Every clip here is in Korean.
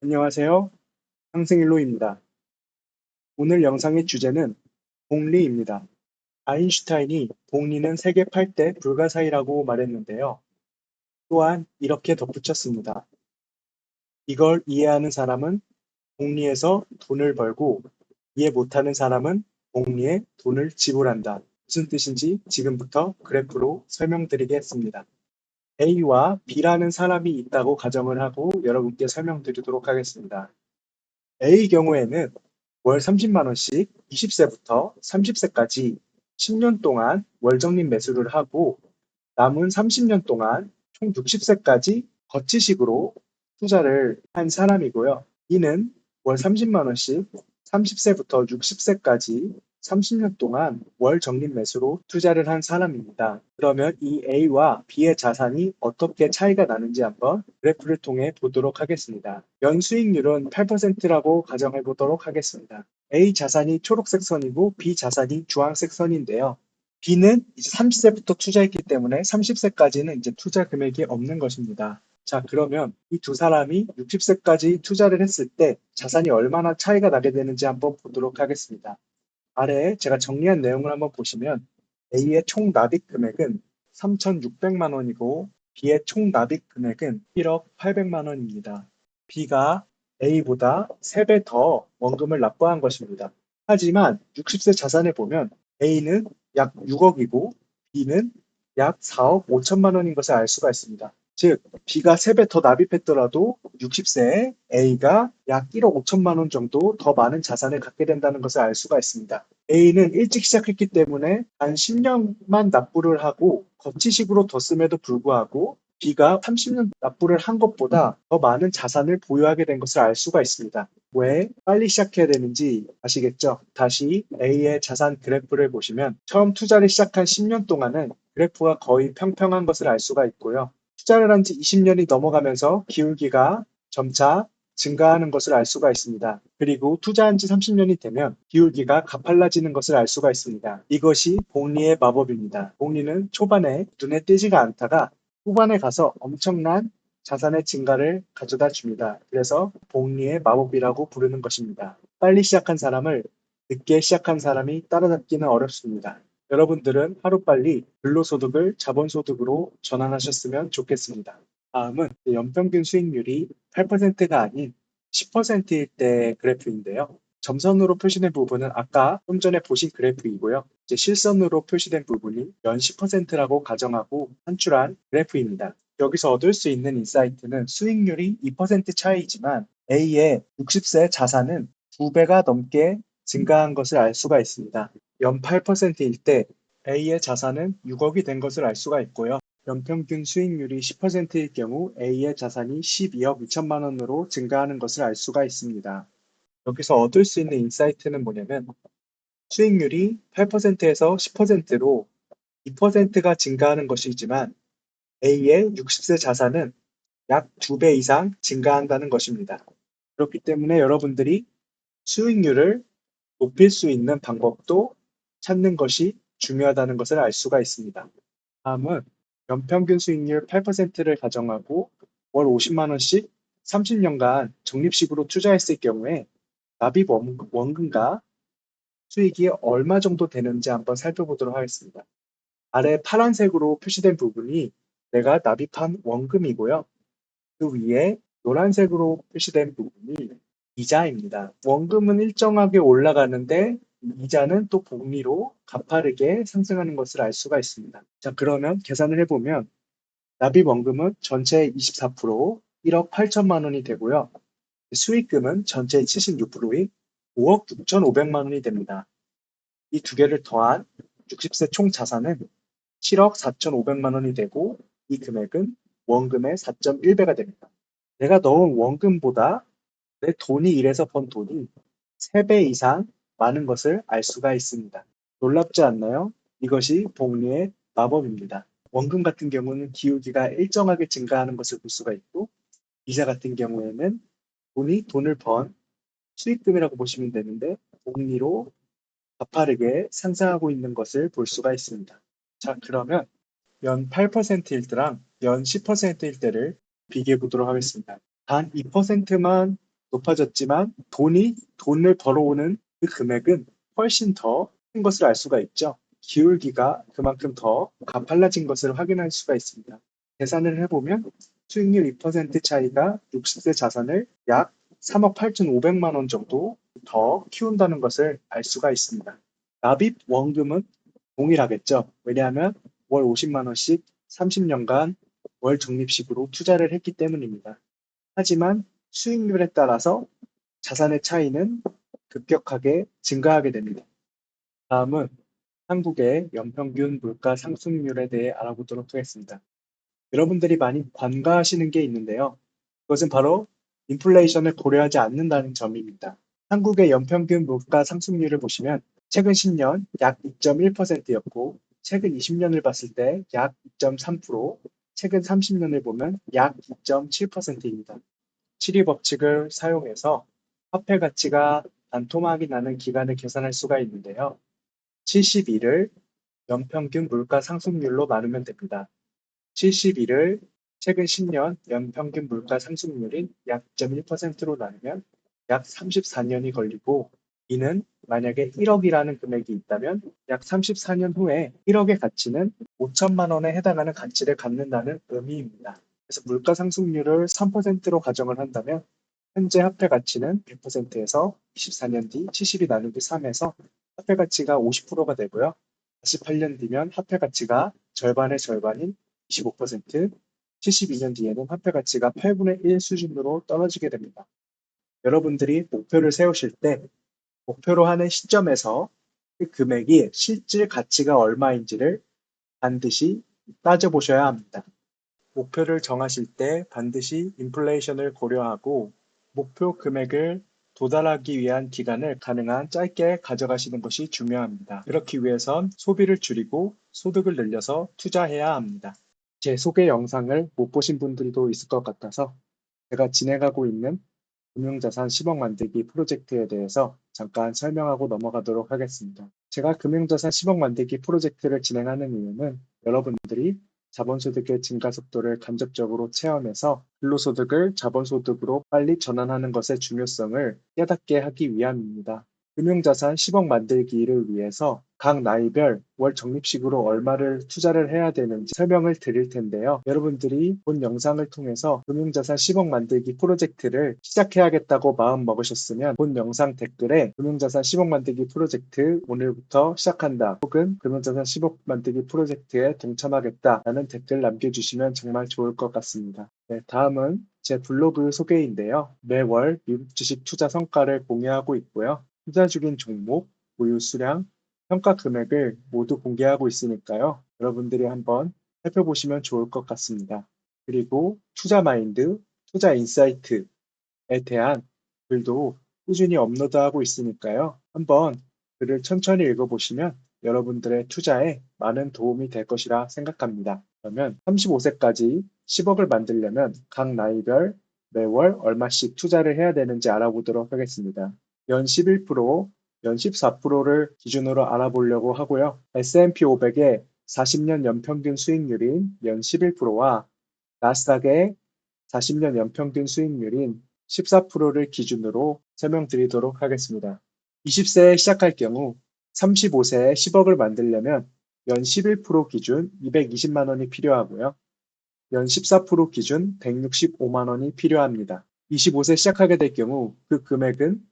안녕하세요. 상승일로입니다. 오늘 영상의 주제는 복리입니다. 아인슈타인이 복리는 세계 8대 불가사의라고 말했는데요. 또한 이렇게 덧붙였습니다. 이걸 이해하는 사람은 복리에서 돈을 벌고 이해 못하는 사람은 복리에 돈을 지불한다. 무슨 뜻인지 지금부터 그래프로 설명드리겠습니다. A와 B라는 사람이 있다고 가정을 하고 여러분께 설명드리도록 하겠습니다. A의 경우에는 월 30만 원씩 20세부터 30세까지 10년 동안 월 적립 매수를 하고 남은 30년 동안 총 60세까지 거치식으로 투자를 한 사람이고요. B는 월 30만 원씩 30세부터 60세까지 30년 동안 월 적립 매수로 투자를 한 사람입니다. 그러면 이 A와 B의 자산이 어떻게 차이가 나는지 한번 그래프를 통해 보도록 하겠습니다. 연수익률은 8%라고 가정해 보도록 하겠습니다. A 자산이 초록색 선이고 B 자산이 주황색 선인데요. B는 이제 30세부터 투자했기 때문에 30세까지는 이제 투자 금액이 없는 것입니다. 자, 그러면 이 두 사람이 60세까지 투자를 했을 때 자산이 얼마나 차이가 나게 되는지 한번 보도록 하겠습니다. 아래에 제가 정리한 내용을 한번 보시면 A의 총 납입 금액은 3,600만 원이고 B의 총 납입 금액은 1억 800만 원입니다. B가 A보다 3배 더 원금을 납부한 것입니다. 하지만 60세 자산을 보면 A는 약 6억이고 B는 약 4억 5천만 원인 것을 알 수가 있습니다. 즉, B가 3배 더 납입했더라도 60세에 A가 약 1억 5천만 원 정도 더 많은 자산을 갖게 된다는 것을 알 수가 있습니다. A는 일찍 시작했기 때문에 단 10년만 납부를 하고 거치식으로 뒀음에도 불구하고 B가 30년 납부를 한 것보다 더 많은 자산을 보유하게 된 것을 알 수가 있습니다. 왜 빨리 시작해야 되는지 아시겠죠? 다시 A의 자산 그래프를 보시면 처음 투자를 시작한 10년 동안은 그래프가 거의 평평한 것을 알 수가 있고요. 투자를 한 지 20년이 넘어가면서 기울기가 점차 증가하는 것을 알 수가 있습니다. 그리고 투자한 지 30년이 되면 기울기가 가팔라지는 것을 알 수가 있습니다. 이것이 복리의 마법입니다. 복리는 초반에 눈에 띄지가 않다가 후반에 가서 엄청난 자산의 증가를 가져다 줍니다. 그래서 복리의 마법이라고 부르는 것입니다. 빨리 시작한 사람을 늦게 시작한 사람이 따라잡기는 어렵습니다. 여러분들은 하루빨리 근로소득을 자본소득으로 전환하셨으면 좋겠습니다. 다음은 연평균 수익률이 8%가 아닌 10%일 때 그래프인데요. 점선으로 표시된 부분은 아까 좀 전에 보신 그래프이고요. 이제 실선으로 표시된 부분이 연 10%라고 가정하고 산출한 그래프입니다. 여기서 얻을 수 있는 인사이트는 수익률이 2% 차이지만 A의 60세 자산은 2배가 넘게 증가한 것을 알 수가 있습니다. 연 8%일 때 A의 자산은 6억이 된 것을 알 수가 있고요. 연평균 수익률이 10%일 경우 A의 자산이 12억 2천만 원으로 증가하는 것을 알 수가 있습니다. 여기서 얻을 수 있는 인사이트는 뭐냐면 수익률이 8%에서 10%로 2%가 증가하는 것이지만 A의 60세 자산은 약 2배 이상 증가한다는 것입니다. 그렇기 때문에 여러분들이 수익률을 높일 수 있는 방법도 찾는 것이 중요하다는 것을 알 수가 있습니다. 다음은 연평균 수익률 8%를 가정하고 월 50만 원씩 30년간 적립식으로 투자했을 경우에 납입 원금과 수익이 얼마 정도 되는지 한번 살펴보도록 하겠습니다. 아래 파란색으로 표시된 부분이 내가 납입한 원금이고요. 그 위에 노란색으로 표시된 부분이 이자입니다. 원금은 일정하게 올라가는데 이자는 또 복리로 가파르게 상승하는 것을 알 수가 있습니다. 자, 그러면 계산을 해보면 납입 원금은 전체의 24%, 1억 8천만 원이 되고요. 수익금은 전체의 76%인 5억 6천5백만 원이 됩니다. 이 두 개를 더한 60세 총 자산은 7억 4천5백만 원이 되고 이 금액은 원금의 4.1배가 됩니다. 내가 넣은 원금보다 내 돈이 일해서 번 돈이 3배 이상 많은 것을 알 수가 있습니다. 놀랍지 않나요? 이것이 복리의 마법입니다. 원금 같은 경우는 기울기가 일정하게 증가하는 것을 볼 수가 있고 이자 같은 경우에는 돈을 번 수익금이라고 보시면 되는데 복리로 가파르게 상승하고 있는 것을 볼 수가 있습니다. 자, 그러면 연 8%일 때랑 연 10%일 때를 비교해 보도록 하겠습니다. 단 2%만 높아졌지만 돈을 벌어오는 그 금액은 훨씬 더 큰 것을 알 수가 있죠. 기울기가 그만큼 더 가팔라진 것을 확인할 수가 있습니다. 계산을 해보면 수익률 2% 차이가 60세 자산을 약 3억 8,500만 원 정도 더 키운다는 것을 알 수가 있습니다. 납입 원금은 동일하겠죠. 왜냐하면 월 50만 원씩 30년간 월 적립식으로 투자를 했기 때문입니다. 하지만 수익률에 따라서 자산의 차이는 급격하게 증가하게 됩니다. 다음은 한국의 연평균 물가 상승률에 대해 알아보도록 하겠습니다. 여러분들이 많이 관가하시는 게 있는데요. 그것은 바로 인플레이션을 고려하지 않는다는 점입니다. 한국의 연평균 물가 상승률을 보시면 최근 10년 약 2.1%였고 최근 20년을 봤을 때 약 2.3%, 최근 30년을 보면 약 2.7%입니다. 치리 법칙을 사용해서 화폐 가치가 반토막이 나는 기간을 계산할 수가 있는데요. 71을 연평균 물가 상승률로 나누면 됩니다. 71을 최근 10년 연평균 물가 상승률인 약 2.1%로 나누면 약 34년이 걸리고, 이는 만약에 1억이라는 금액이 있다면 약 34년 후에 1억의 가치는 5천만 원에 해당하는 가치를 갖는다는 의미입니다. 그래서 물가 상승률을 3%로 가정을 한다면 현재 화폐 가치는 100%에서 24년 뒤 70이 나누기 3에서 화폐 가치가 50%가 되고요. 48년 뒤면 화폐 가치가 절반의 절반인 25%, 72년 뒤에는 화폐 가치가 8분의 1 수준으로 떨어지게 됩니다. 여러분들이 목표를 세우실 때 목표로 하는 시점에서 그 금액이 실질 가치가 얼마인지를 반드시 따져보셔야 합니다. 목표를 정하실 때 반드시 인플레이션을 고려하고 목표 금액을 도달하기 위한 기간을 가능한 짧게 가져가시는 것이 중요합니다. 그렇기 위해선 소비를 줄이고 소득을 늘려서 투자해야 합니다. 제 소개 영상을 못 보신 분들도 있을 것 같아서 제가 진행하고 있는 금융자산 10억 만들기 프로젝트에 대해서 잠깐 설명하고 넘어가도록 하겠습니다. 제가 금융자산 10억 만들기 프로젝트를 진행하는 이유는 여러분들이 자본소득의 증가 속도를 간접적으로 체험해서 근로소득을 자본소득으로 빨리 전환하는 것의 중요성을 깨닫게 하기 위함입니다. 금융자산 10억 만들기를 위해서 각 나이별 월 적립식으로 얼마를 투자를 해야 되는지 설명을 드릴 텐데요. 여러분들이 본 영상을 통해서 금융자산 10억 만들기 프로젝트를 시작해야겠다고 마음 먹으셨으면 본 영상 댓글에 금융자산 10억 만들기 프로젝트 오늘부터 시작한다, 혹은 금융자산 10억 만들기 프로젝트에 동참하겠다라는 댓글 남겨주시면 정말 좋을 것 같습니다. 네, 다음은 제 블로그 소개인데요. 매월 미국 주식 투자 성과를 공유하고 있고요. 투자 중인 종목, 보유 수량, 평가 금액을 모두 공개하고 있으니까요. 여러분들이 한번 살펴보시면 좋을 것 같습니다. 그리고 투자 마인드, 투자 인사이트에 대한 글도 꾸준히 업로드하고 있으니까요. 한번 글을 천천히 읽어보시면 여러분들의 투자에 많은 도움이 될 것이라 생각합니다. 그러면 35세까지 10억을 만들려면 각 나이별 매월 얼마씩 투자를 해야 되는지 알아보도록 하겠습니다. 연 11%, 연 14%를 기준으로 알아보려고 하고요. S&P 500의 40년 연평균 수익률인 연 11%와 나스닥의 40년 연평균 수익률인 14%를 기준으로 설명드리도록 하겠습니다. 20세에 시작할 경우 35세에 10억을 만들려면 연 11% 기준 220만 원이 필요하고요. 연 14% 기준 165만 원이 필요합니다. 25세 시작하게 될 경우 그 금액은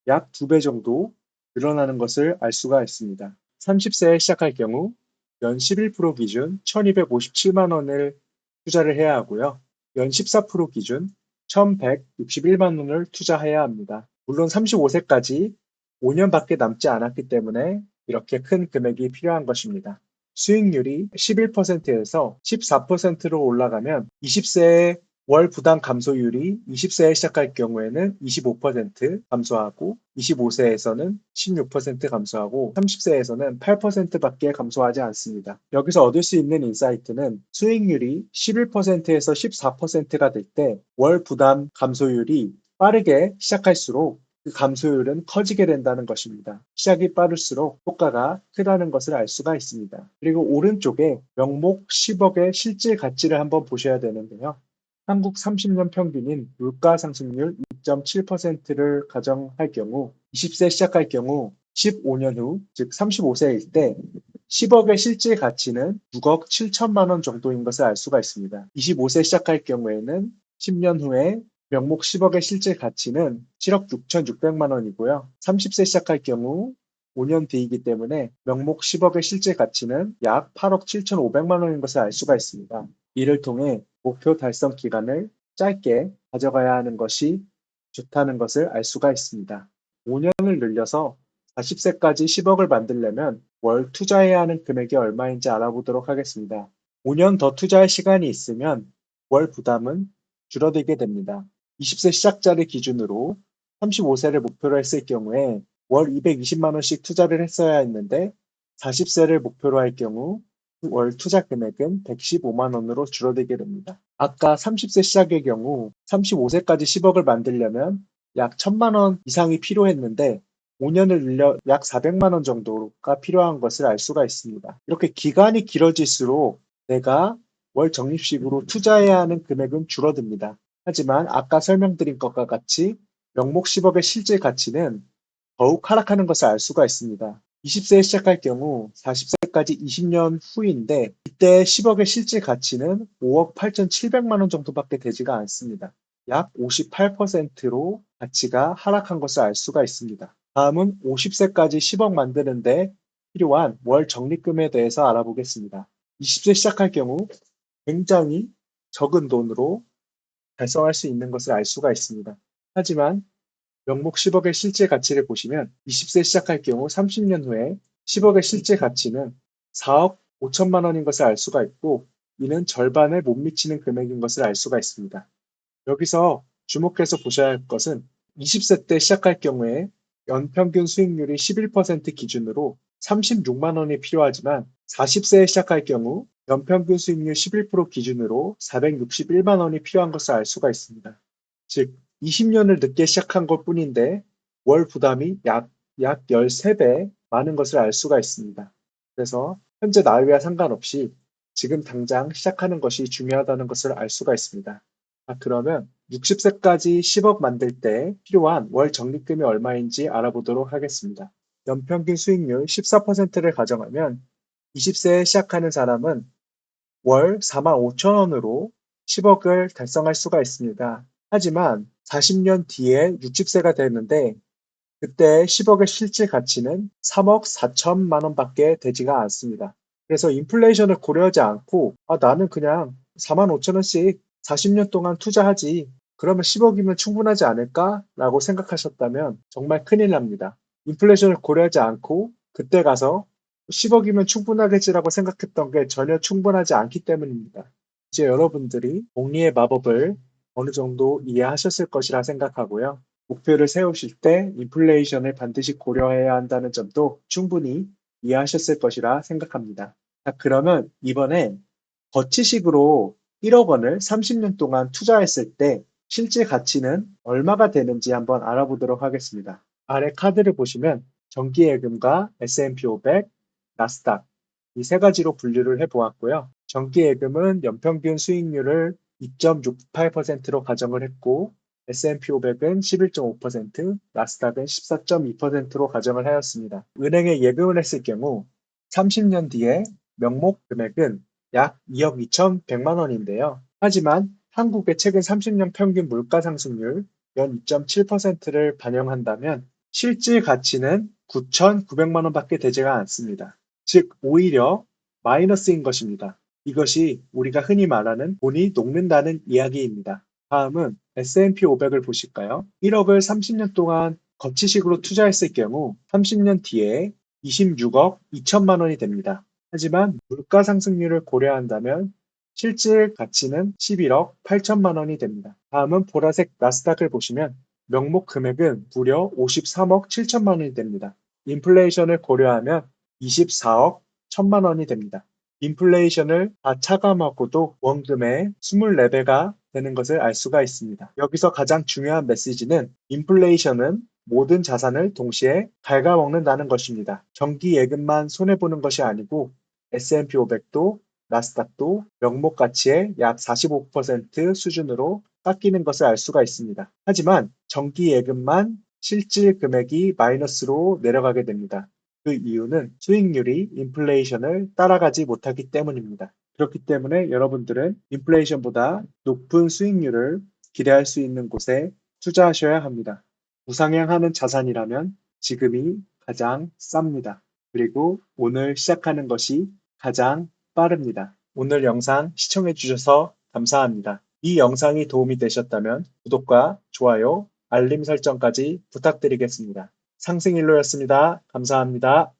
약 2배 정도 늘어나는 것을 알 수가 있습니다. 30세에 시작할 경우 연 11% 기준 1257만 원을 투자를 해야 하고요. 연 14% 기준 1161만 원을 투자해야 합니다. 물론 35세까지 5년밖에 남지 않았기 때문에 이렇게 큰 금액이 필요한 것입니다. 수익률이 11%에서 14%로 올라가면 20세의 월 부담 감소율이 20세에 시작할 경우에는 25% 감소하고 25세에서는 16% 감소하고 30세에서는 8%밖에 감소하지 않습니다. 여기서 얻을 수 있는 인사이트는 수익률이 11%에서 14%가 될 때 월 부담 감소율이 빠르게 시작할수록 그 감소율은 커지게 된다는 것입니다. 시작이 빠를수록 효과가 크다는 것을 알 수가 있습니다. 그리고 오른쪽에 명목 10억의 실질 가치를 한번 보셔야 되는데요. 한국 30년 평균인 물가 상승률 2.7%를 가정할 경우 20세 시작할 경우 15년 후, 즉 35세일 때 10억의 실질 가치는 6억 7천만 원 정도인 것을 알 수가 있습니다. 25세 시작할 경우에는 10년 후에 명목 10억의 실질 가치는 7억 6,600만 원이고요. 30세 시작할 경우 5년 뒤이기 때문에 명목 10억의 실질 가치는 약 8억 7,500만 원인 것을 알 수가 있습니다. 이를 통해 목표 달성 기간을 짧게 가져가야 하는 것이 좋다는 것을 알 수가 있습니다. 5년을 늘려서 40세까지 10억을 만들려면 월 투자해야 하는 금액이 얼마인지 알아보도록 하겠습니다. 5년 더 투자할 시간이 있으면 월 부담은 줄어들게 됩니다. 20세 시작자를 기준으로 35세를 목표로 했을 경우에 월 220만 원씩 투자를 했어야 했는데 40세를 목표로 할 경우 월 투자 금액은 115만 원으로 줄어들게 됩니다. 아까 30세 시작의 경우 35세까지 10억을 만들려면 약 1000만 원 이상이 필요했는데 5년을 늘려 약 400만 원 정도가 필요한 것을 알 수가 있습니다. 이렇게 기간이 길어질수록 내가 월 적립식으로 투자해야 하는 금액은 줄어듭니다. 하지만 아까 설명드린 것과 같이 명목 10억의 실질 가치는 더욱 하락하는 것을 알 수가 있습니다. 20세에 시작할 경우 40세까지 20년 후인데 이때 10억의 실질 가치는 5억 8,700만 원 정도밖에 되지가 않습니다. 약 58%로 가치가 하락한 것을 알 수가 있습니다. 다음은 50세까지 10억 만드는데 필요한 월 적립금에 대해서 알아보겠습니다. 20세 시작할 경우 굉장히 적은 돈으로 달성할 수 있는 것을 알 수가 있습니다. 하지만 명목 10억의 실제 가치를 보시면 20세 시작할 경우 30년 후에 10억의 실제 가치는 4억 5천만 원인 것을 알 수가 있고 이는 절반에 못 미치는 금액인 것을 알 수가 있습니다. 여기서 주목해서 보셔야 할 것은 20세 때 시작할 경우에 연평균 수익률이 11% 기준으로 36만 원이 필요하지만 40세에 시작할 경우 연평균 수익률 11% 기준으로 461만 원이 필요한 것을 알 수가 있습니다. 즉 20년을 늦게 시작한 것 뿐인데 월 부담이 약 13배 많은 것을 알 수가 있습니다. 그래서 현재 나이와 상관없이 지금 당장 시작하는 것이 중요하다는 것을 알 수가 있습니다. 그러면 60세까지 10억 만들 때 필요한 월 적립금이 얼마인지 알아보도록 하겠습니다. 연평균 수익률 14%를 가정하면 20세에 시작하는 사람은 월 4만 5천 원으로 10억을 달성할 수가 있습니다. 하지만 40년 뒤에 60세가 되는데 그때 10억의 실질 가치는 3억 4천만 원밖에 되지가 않습니다. 그래서 인플레이션을 고려하지 않고 나는 그냥 4만 5천 원씩 40년 동안 투자하지 그러면 10억이면 충분하지 않을까? 라고 생각하셨다면 정말 큰일 납니다. 인플레이션을 고려하지 않고 그때 가서 10억이면 충분하겠지라고 생각했던 게 전혀 충분하지 않기 때문입니다. 이제 여러분들이 복리의 마법을 어느 정도 이해하셨을 것이라 생각하고요. 목표를 세우실 때 인플레이션을 반드시 고려해야 한다는 점도 충분히 이해하셨을 것이라 생각합니다. 자, 그러면 이번에 거치식으로 1억 원을 30년 동안 투자했을 때 실질 가치는 얼마가 되는지 한번 알아보도록 하겠습니다. 아래 카드를 보시면 정기예금과 S&P 500, 나스닥 이 세 가지로 분류를 해보았고요. 정기예금은 연평균 수익률을 2.68%로 가정을 했고 S&P 500은 11.5%, 나스닥은 14.2%로 가정을 하였습니다. 은행에 예금을 했을 경우 30년 뒤에 명목 금액은 약 2억 2,100만 원인데요. 하지만 한국의 최근 30년 평균 물가 상승률 연 2.7%를 반영한다면 실질 가치는 9,900만 원밖에 되지가 않습니다. 즉 오히려 마이너스인 것입니다. 이것이 우리가 흔히 말하는 돈이 녹는다는 이야기입니다. 다음은 S&P 500을 보실까요? 1억을 30년 동안 거치식으로 투자했을 경우 30년 뒤에 26억 2천만 원이 됩니다. 하지만 물가 상승률을 고려한다면 실질 가치는 11억 8천만 원이 됩니다. 다음은 보라색 나스닥을 보시면 명목 금액은 무려 53억 7천만 원이 됩니다. 인플레이션을 고려하면 24억 1천만 원이 됩니다. 인플레이션을 다 차감하고도 원금의 24배가 되는 것을 알 수가 있습니다. 여기서 가장 중요한 메시지는 인플레이션은 모든 자산을 동시에 갉아먹는다는 것입니다. 정기 예금만 손해보는 것이 아니고 S&P 500도 나스닥도 명목 가치의 약 45% 수준으로 깎이는 것을 알 수가 있습니다. 하지만 정기 예금만 실질 금액이 마이너스로 내려가게 됩니다. 그 이유는 수익률이 인플레이션을 따라가지 못하기 때문입니다. 그렇기 때문에 여러분들은 인플레이션보다 높은 수익률을 기대할 수 있는 곳에 투자하셔야 합니다. 우상향하는 자산이라면 지금이 가장 쌉니다. 그리고 오늘 시작하는 것이 가장 빠릅니다. 오늘 영상 시청해 주셔서 감사합니다. 이 영상이 도움이 되셨다면 구독과 좋아요, 알림 설정까지 부탁드리겠습니다. 상승일로였습니다. 감사합니다.